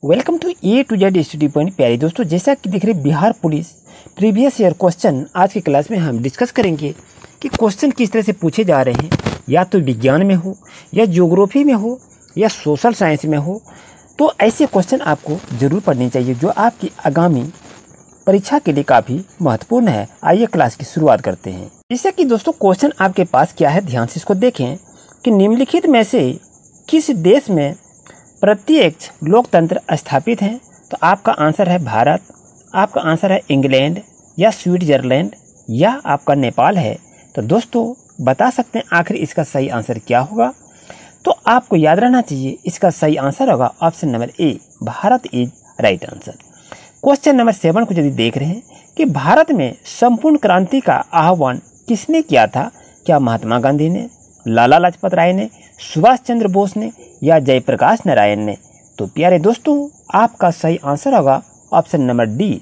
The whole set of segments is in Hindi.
Welcome to A to Z study point. प्यारे दोस्तों, जैसा कि देख रहे Bihar police previous year question आज की क्लास में हम डिस्कस करेंगे कि क्वेश्चन किस तरह से पूछे जा रहे हैं, या तो विज्ञान में हो, या ज्योग्राफी में हो, या सोशल साइंस में हो। तो ऐसे क्वेश्चन आपको जरूर पढ़ने चाहिए जो आपकी आगामी परीक्षा के लिए काफ़ी महत्वपूर्ण है। आइए क्लास की शुरुआत करते हैं। जैसे कि दोस्तों क्वेश्चन आपके पास क्या है, ध्यान से इसको देखें कि निम्नलिखित में से किस देश में प्रत्यक्ष लोकतंत्र स्थापित है। तो आपका आंसर है भारत, आपका आंसर है इंग्लैंड या स्विट्जरलैंड, या आपका नेपाल है। तो दोस्तों बता सकते हैं आखिर इसका सही आंसर क्या होगा। तो आपको याद रहना चाहिए इसका सही आंसर होगा option number A, Bharat is right answer. Question number 7 को यदि देख रहे हैं कि भारत में संपूर्ण क्रांति का आह्वान किसने किया था, क्या महात्मा गांधी ने, लाला लाजपत राय ने, सुभाष चंद्र बोस ने, या जयप्रकाश नारायण ने। तो प्यारे दोस्तों आपका सही आंसर होगा option number D,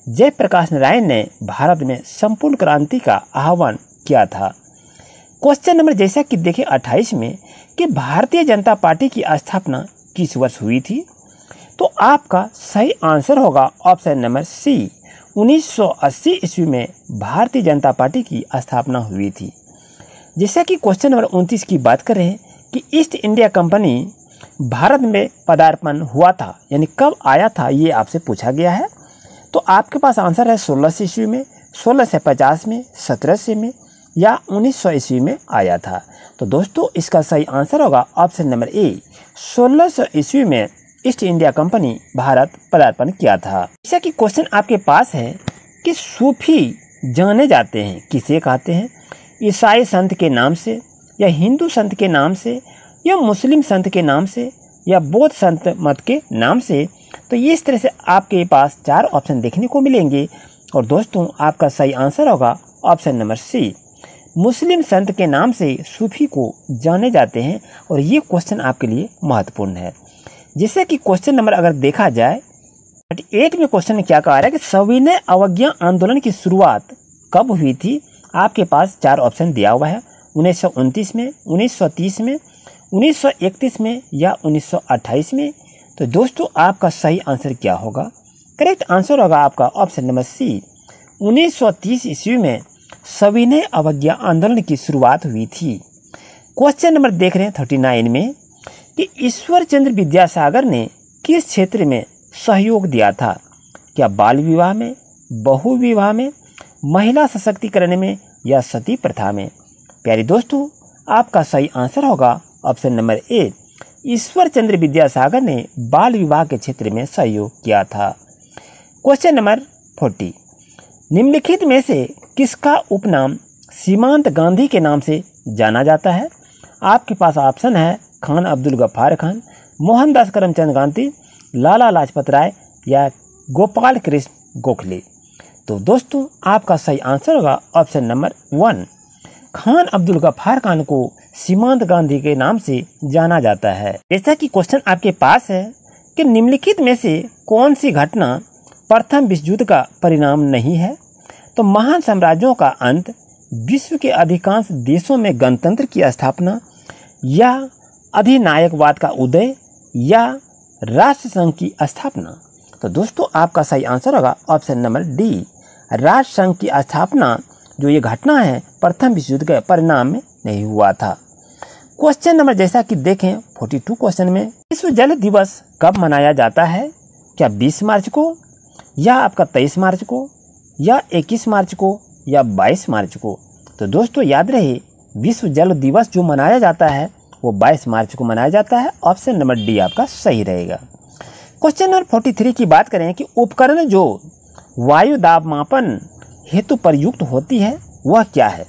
Jayaprakash Narayan ने भारत में संपूर्ण क्रांति का आह्वान किया था। क्वेश्चन नंबर जैसा कि देखें 28 में कि भारतीय जनता पार्टी की स्थापना किस वर्ष हुई थी। तो आपका सही आंसर होगा ऑप्शन नंबर सी, 1980 ईस्वी में भारतीय जनता पार्टी की स्थापना हुई थी। जैसा कि क्वेश्चन नंबर 29 की बात करें कि ईस्ट इंडिया कंपनी भारत में पदार्पण हुआ था, यानी कब आया था, ये आपसे पूछा गया है। तो आपके पास आंसर है 1600 ईस्वी में, 1650 में, 1700 में, या 1900 ईस्वी में आया था। तो दोस्तों इसका सही आंसर होगा ऑप्शन नंबर ए, 1600 ईस्वी में ईस्ट इंडिया कंपनी भारत पदार्पण किया था। जैसा कि क्वेश्चन आपके पास है कि सूफी जाने जाते हैं किसे कहते हैं, ईसाई संत के नाम से, या हिंदू संत के नाम से, या मुस्लिम संत के नाम से, या बौद्ध संत मत के नाम से। तो इस तरह से आपके पास 4 ऑप्शन देखने को मिलेंगे। और दोस्तों आपका सही आंसर होगा ऑप्शन नंबर सी, मुस्लिम संत के नाम से सूफी को जाने जाते हैं। और ये क्वेश्चन आपके लिए महत्वपूर्ण है। जिससे कि क्वेश्चन नंबर अगर देखा जाए 38 में क्वेश्चन में क्या कहा रहा है कि सविनय अवज्ञा आंदोलन की शुरुआत कब हुई थी। आपके पास 4 ऑप्शन दिया हुआ है, 1929 में, 1930 में, 1931 में, या 1928 में। तो दोस्तों आपका सही आंसर क्या होगा। करेक्ट आंसर होगा आपका ऑप्शन नंबर सी, 1930 ईस्वी में सविनय अवज्ञा आंदोलन की शुरुआत हुई थी। क्वेश्चन नंबर देख रहे हैं 39 में कि ईश्वर चंद्र विद्यासागर ने किस क्षेत्र में सहयोग दिया था, क्या बाल विवाह में, बहु विवाह में, महिला सशक्तिकरण में, या सती प्रथा में। प्यारे दोस्तों आपका सही आंसर होगा ऑप्शन नंबर ए, ईश्वर चंद्र विद्यासागर ने बाल विवाह के क्षेत्र में सहयोग किया था। क्वेश्चन नंबर 40, निम्नलिखित में से किसका उपनाम सीमांत गांधी के नाम से जाना जाता है। आपके पास ऑप्शन है खान अब्दुल गफ्फार खान, मोहनदास करमचंद गांधी, लाला लाजपत राय, या गोपाल कृष्ण गोखले। तो दोस्तों आपका सही आंसर होगा ऑप्शन नंबर 1, खान अब्दुल गफ्फार खान को सीमांत गांधी के नाम से जाना जाता है। जैसा कि क्वेश्चन आपके पास है कि निम्नलिखित में से कौन सी घटना प्रथम विश्व युद्ध का परिणाम नहीं है। तो महान साम्राज्यों का अंत, विश्व के अधिकांश देशों में गणतंत्र की स्थापना, या अधिनायकवाद का उदय, या राष्ट्रसंघ की स्थापना। तो दोस्तों आपका सही आंसर होगा ऑप्शन नंबर डी, राष्ट्रसंघ की स्थापना जो ये घटना है प्रथम विश्व युद्ध के परिणाम में नहीं हुआ था। क्वेश्चन नंबर जैसा कि देखें 42 क्वेश्चन में विश्व जल दिवस कब मनाया जाता है, क्या 20 मार्च को, या आपका 23 मार्च को, या 21 मार्च को, या 22 मार्च को। तो दोस्तों याद रहे विश्व जल दिवस जो मनाया जाता है वो 22 मार्च को मनाया जाता है। ऑप्शन नंबर डी आपका सही रहेगा। क्वेश्चन नंबर 43 की बात करें कि उपकरण जो वायु दाब मापन हेतु प्रयुक्त होती है वह क्या है,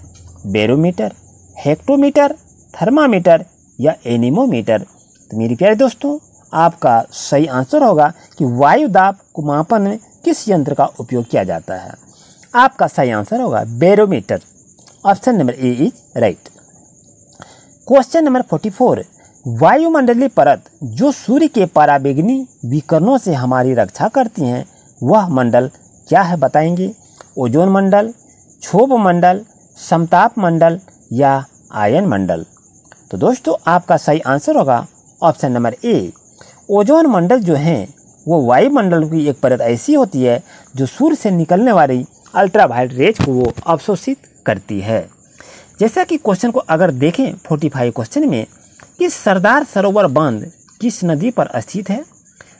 बैरोमीटर, हेक्टोमीटर, थर्मामीटर, या एनीमोमीटर। तो मेरे प्यारे दोस्तों आपका सही आंसर होगा कि वायु दाब को मापन में किस यंत्र का उपयोग किया जाता है। आपका सही आंसर होगा barometer. Option number A is right. Question number 44, वायुमंडलीय परत जो सूर्य के पराबैंगनी विकिरणों से हमारी रक्षा करती हैं वह मंडल क्या है बताएंगे। ओजोन मंडल, क्षोभ मंडल, समताप मंडल, या आयन मंडल। तो दोस्तों आपका सही आंसर होगा ऑप्शन नंबर ए, ओजोन मंडल जो हैं वो वायुमंडल की एक परत ऐसी होती है जो सूर्य से निकलने वाली अल्ट्रावायलेट रेज को वो अवशोषित करती है। जैसा कि क्वेश्चन को अगर देखें 45 क्वेश्चन में कि सरदार सरोवर बांध किस नदी पर स्थित है,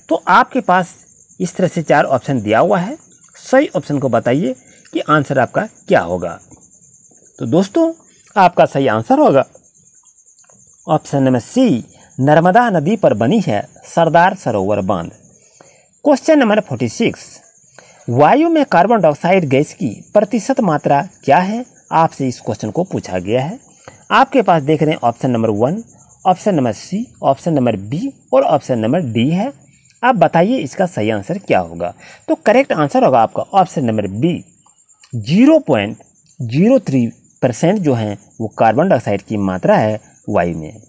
तो आपके पास इस तरह से 4 ऑप्शन दिया हुआ है। सही ऑप्शन को बताइए कि आंसर आपका क्या होगा। तो दोस्तों आपका सही आंसर होगा ऑप्शन नंबर सी, नर्मदा नदी पर बनी है सरदार सरोवर बांध। क्वेश्चन नंबर 46, वायु में कार्बन डाइऑक्साइड गैस की प्रतिशत मात्रा क्या है? आपसे इस क्वेश्चन को पूछा गया है। आपके पास देख रहे हैं option number 1, option number C, option number B और ऑप्शन नंबर डी है। आप बताइए इसका सही आंसर क्या होगा। तो करेक्ट आंसर होगा आपका ऑप्शन नंबर बी, 0.03% जो है वो कार्बन डाइऑक्साइड की मात्रा है वायु में।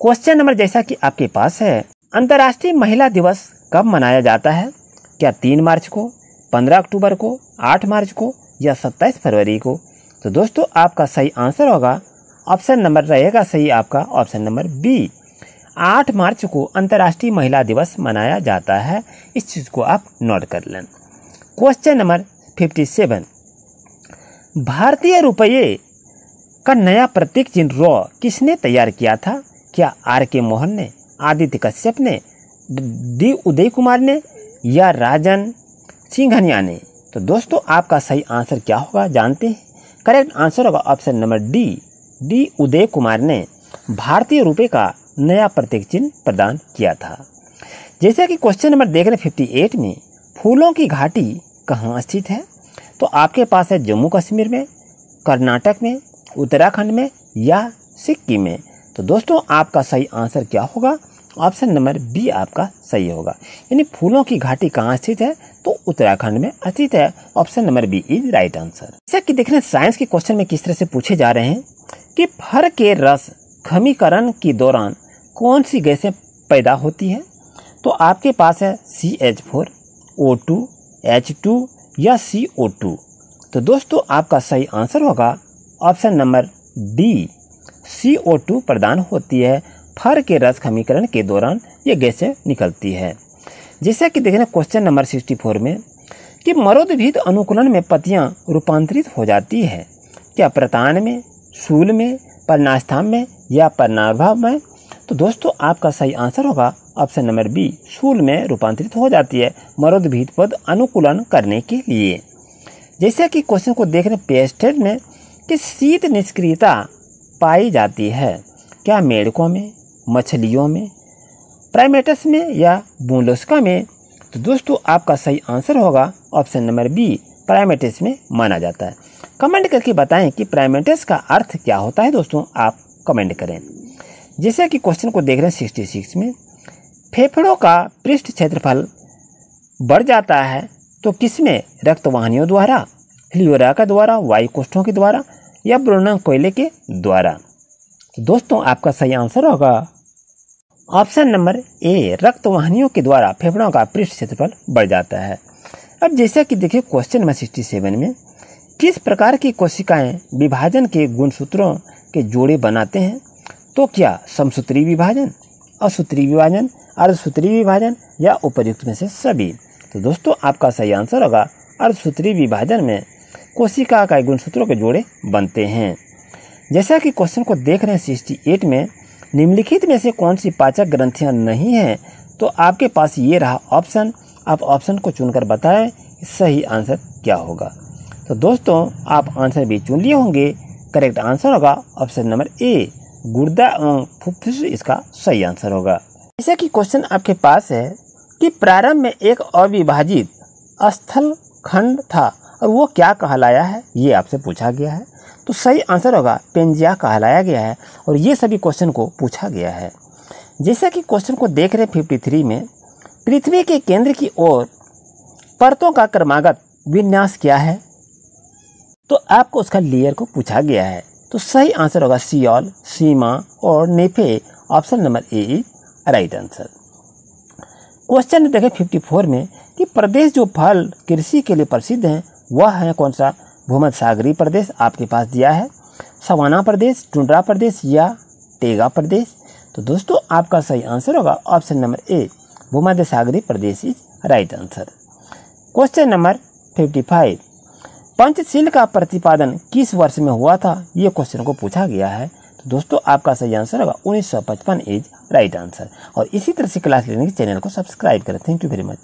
क्वेश्चन नंबर जैसा कि आपके पास है, अंतर्राष्ट्रीय महिला दिवस कब मनाया जाता है? क्या 3 मार्च को, 15 अक्टूबर को, 8 मार्च को या 27 फरवरी को? तो दोस्तों आपका सही आंसर होगा ऑप्शन नंबर रहेगा सही आपका ऑप्शन नंबर बी, 8 मार्च को अंतर्राष्ट्रीय महिला दिवस मनाया जाता है। इस चीज़ को आप नोट कर लें। क्वेश्चन नंबर 57, भारतीय रुपये का नया प्रतीक चिन्ह रॉ किसने तैयार किया था? क्या R.K. मोहन ने, आदित्य कश्यप ने, डी उदय कुमार ने या राजन सिंघनिया ने? तो दोस्तों आपका सही आंसर क्या होगा जानते हैं। करेक्ट आंसर होगा option number D Uday Kumar ने भारतीय रुपये का नया प्रतीक चिन्ह प्रदान किया था। जैसे कि क्वेश्चन नंबर देख रहे 58 में, फूलों की घाटी कहाँ स्थित है? तो आपके पास है जम्मू कश्मीर में, कर्नाटक में, उत्तराखंड में या सिक्किम में? तो दोस्तों आपका सही आंसर क्या होगा? ऑप्शन नंबर बी आपका सही होगा। यानी फूलों की घाटी कहाँ स्थित है? तो उत्तराखंड में स्थित है। Option number B is right answer. जैसा कि देख रहे हैं साइंस के क्वेश्चन में किस तरह से पूछे जा रहे हैं कि फर के रस खमीकरण के दौरान कौन सी गैसें पैदा होती है? तो आपके पास है CH4, O2, H2 या CO2। तो दोस्तों आपका सही आंसर होगा ऑप्शन नंबर डी, CO2 प्रदान होती है। फर के रस खमीकरण के दौरान ये गैसें निकलती है। जैसा कि देख रहे हैं क्वेश्चन नंबर 64 में कि मरोदभिद अनुकूलन में पत्तियां रूपांतरित हो जाती है। क्या प्रतान में, शूल में, पर्णास्थान में या पर्णाभाव में? तो दोस्तों आपका सही आंसर होगा ऑप्शन नंबर बी, शूल में रूपांतरित हो जाती है मरोदभिद पद अनुकूलन करने के लिए। जैसे कि क्वेश्चन को देख रहे पेस्टेड में कि शीत निष्क्रियता पाई जाती है। क्या मेढकों में, मछलियों में, प्राइमेट्स में या मोलस्का में? तो दोस्तों आपका सही आंसर होगा ऑप्शन नंबर बी, प्राइमेट्स में माना जाता है। कमेंट करके बताएं कि प्राइमेट्स का अर्थ क्या होता है। दोस्तों आप कमेंट करें। जैसे कि क्वेश्चन को देख रहे हैं 66 में, फेफड़ों का पृष्ठ क्षेत्रफल बढ़ जाता है तो किसमें? रक्तवाहिनियों द्वारा, फ्लोरा के द्वारा, वायु कोष्ठों के द्वारा या ब्रोनम कोयले के द्वारा? तो दोस्तों आपका सही आंसर होगा ऑप्शन नंबर ए, रक्तवाहिनियों के द्वारा फेफड़ों का पृष्ठ क्षेत्रफल बढ़ जाता है। अब जैसे कि देखिए क्वेश्चन नंबर 67 में, किस प्रकार की कोशिकाएं विभाजन के गुणसूत्रों के जोड़े बनाते हैं? तो क्या समसूत्री विभाजन, असूत्री विभाजन, अर्धसूत्री विभाजन या उपर्युक्त में से सभी? तो दोस्तों आपका सही आंसर होगा अर्धसूत्री विभाजन में कोशिका का गुणसूत्रों के जोड़े बनते हैं। जैसा कि क्वेश्चन को देख रहे हैं 68 में, निम्नलिखित में से कौन सी पाचक ग्रंथियां नहीं हैं? तो आपके पास ये रहा ऑप्शन। आप ऑप्शन को चुनकर बताएं सही आंसर क्या होगा। तो दोस्तों आप आंसर भी चुन लिए होंगे। करेक्ट आंसर होगा ऑप्शन नंबर ए, गुर्दा एवं फुफ्फुस इसका सही आंसर होगा। जैसा कि क्वेश्चन आपके पास है कि प्रारंभ में एक अविभाजित स्थल खंड था और वो क्या कहलाया है, ये आपसे पूछा गया है। तो सही आंसर होगा पेंजिया कहलाया गया है और ये सभी क्वेश्चन को पूछा गया है। जैसा कि क्वेश्चन को देख रहे 53 में, पृथ्वी के केंद्र की ओर परतों का क्रमागत विन्यास क्या है? तो आपको उसका लेयर को पूछा गया है। तो सही आंसर होगा सियोल, सीमा और nife. Option number A is right answer. Question देखें 54 में कि प्रदेश जो फल कृषि के लिए प्रसिद्ध है वह है कौन सा? भूमध्य सागरीय प्रदेश आपके पास दिया है, सवाना प्रदेश, टुंड्रा प्रदेश या टेगा प्रदेश? तो दोस्तों आपका सही आंसर होगा ऑप्शन नंबर ए, भूमध्य सागरीय प्रदेश is right answer. Question number 55, Panchsheel का प्रतिपादन किस वर्ष में हुआ था? ये क्वेश्चन को पूछा गया है। तो दोस्तों आपका सही आंसर होगा 1955 इज राइट आंसर। और इसी तरह से क्लास लेने के चैनल को सब्सक्राइब करें। Thank you very much.